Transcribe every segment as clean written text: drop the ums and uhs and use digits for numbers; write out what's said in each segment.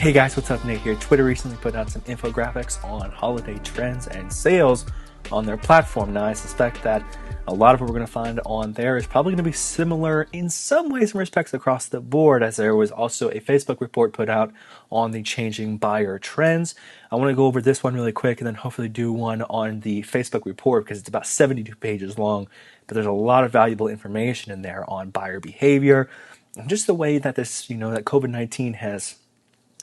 Hey guys, what's up? Nate here. Twitter recently put out some infographics on holiday trends and sales on their platform. Now, I suspect that a lot of what we're going to find on there is probably going to be similar in some ways and respects across the board, as there was also a Facebook report put out on the changing buyer trends. I want to go over this one really quick and then hopefully do one on the Facebook report because it's about 72 pages long, but there's a lot of valuable information in there on buyer behavior and just the way that that COVID-19 has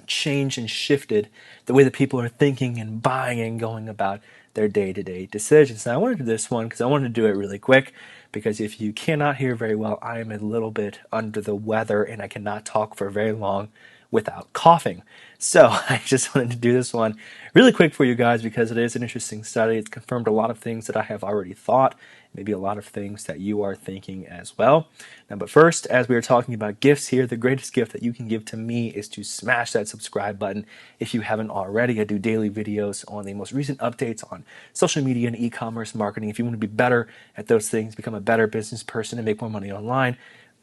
changed and shifted the way that people are thinking and buying and going about their day-to-day decisions. Now, I wanted to do this one because I wanted to do it really quick because if you cannot hear very well, I am a little bit under the weather and I cannot talk for very long without coughing. So I just wanted to do this one really quick for you guys because it is an interesting study. It's confirmed a lot of things that I have already thought, maybe a lot of things that you are thinking as well. Now, but first, as we are talking about gifts here, the greatest gift that you can give to me is to smash that subscribe button if you haven't already. I do daily videos on the most recent updates on social media and e-commerce marketing. If you want to be better at those things, become a better business person and make more money online,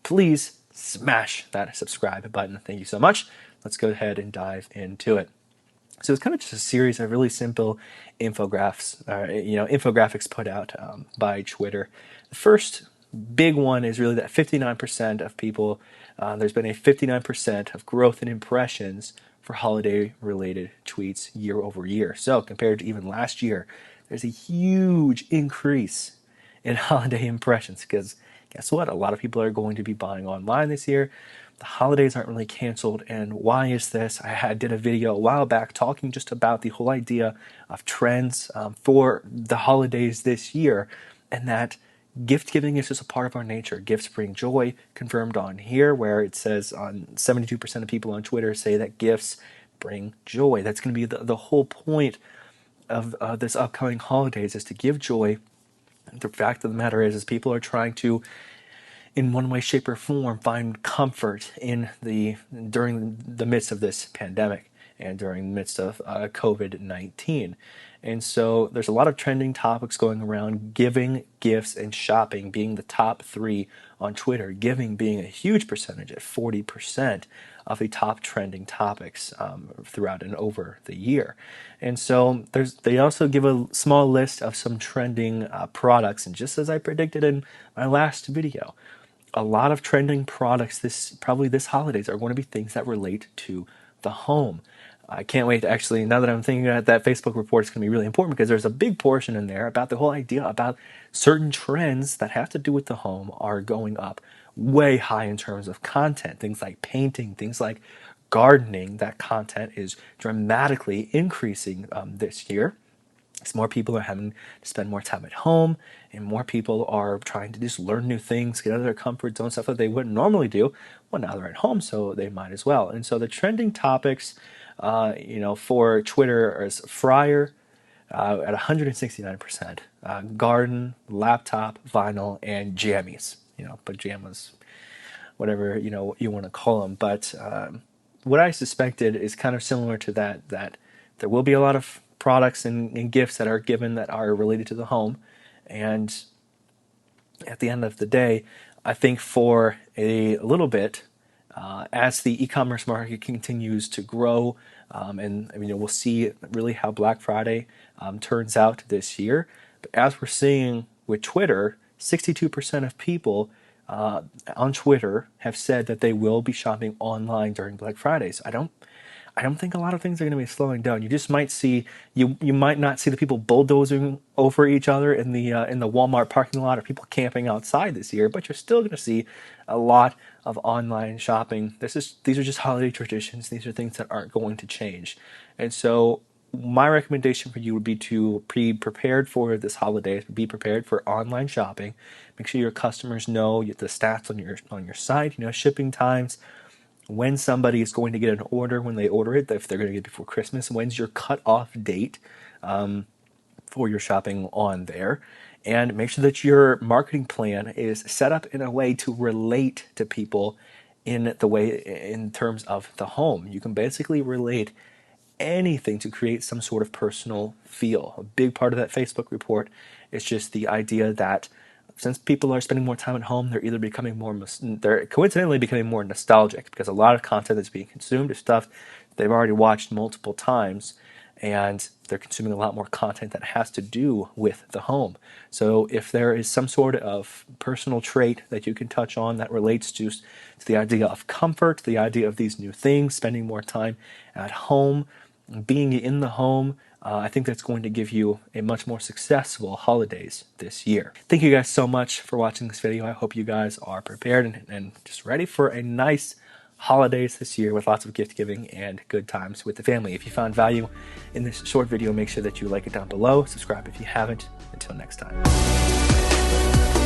please smash that subscribe button. Thank you so much. Let's go ahead and dive into it. So it's kind of just a series of really simple infographics put out by Twitter. The first big one is really that 59% of people, there's been a 59% of growth in impressions for holiday-related tweets year over year. So compared to even last year, there's a huge increase in holiday impressions because guess what? A lot of people are going to be buying online this year. The holidays aren't really canceled. And why is this? I did a video a while back talking just about the whole idea of trends for the holidays this year, and that gift giving is just a part of our nature. Gifts bring joy, confirmed on here, where it says on 72% of people on Twitter say that gifts bring joy. That's going to be the whole point of this upcoming holidays, is to give joy. The fact of the matter is people are trying to, in one way, shape, or form, find comfort during the midst of this pandemic and during the midst of COVID-19. And so there's a lot of trending topics going around, giving, gifts, and shopping being the top three on Twitter, giving being a huge percentage at 40% of the top trending topics throughout and over the year. And so they also give a small list of some trending products, and just as I predicted in my last video, a lot of trending products this holidays are going to be things that relate to the home. I can't wait to actually, now that I'm thinking about that Facebook report, is going to be really important because there's a big portion in there about the whole idea about certain trends that have to do with the home are going up way high in terms of content. Things like painting, things like gardening, that content is dramatically increasing this year. As more people are having to spend more time at home, and more people are trying to just learn new things, get out of their comfort zone, stuff that they wouldn't normally do. Well, now they're at home, so they might as well. And so the trending topics, for Twitter is fryer at 169%, garden, laptop, vinyl, and jammies. Pajamas, whatever you want to call them. But what I suspected is kind of similar to that there will be a lot of products and gifts that are given that are related to the home. And at the end of the day, I think for a little bit, as the e-commerce market continues to grow, we'll see really how Black Friday turns out this year. But as we're seeing with Twitter, 62% of people on Twitter have said that they will be shopping online during Black Fridays. I don't think a lot of things are going to be slowing down. You just might see you might not see the people bulldozing over each other in the Walmart parking lot or people camping outside this year, but you're still going to see a lot of online shopping. These are just holiday traditions. These are things that aren't going to change. And so my recommendation for you would be to be prepared for this holiday, be prepared for online shopping. Make sure your customers know the stats on your site, shipping times, when somebody is going to get an order, when they order it, if they're going to get it before Christmas, when's your cutoff date for your shopping on there. And make sure that your marketing plan is set up in a way to relate to people in terms of the home. You can basically relate anything to create some sort of personal feel. A big part of that Facebook report is just the idea that since people are spending more time at home, they're coincidentally becoming more nostalgic because a lot of content that's being consumed is stuff they've already watched multiple times, and they're consuming a lot more content that has to do with the home. So if there is some sort of personal trait that you can touch on that relates to the idea of comfort, the idea of these new things, spending more time at home, being in the home, I think that's going to give you a much more successful holidays this year. Thank you guys so much for watching this video. I hope you guys are prepared and just ready for a nice holidays this year with lots of gift giving and good times with the family. If you found value in this short video, make sure that you like it down below. Subscribe if you haven't. Until next time.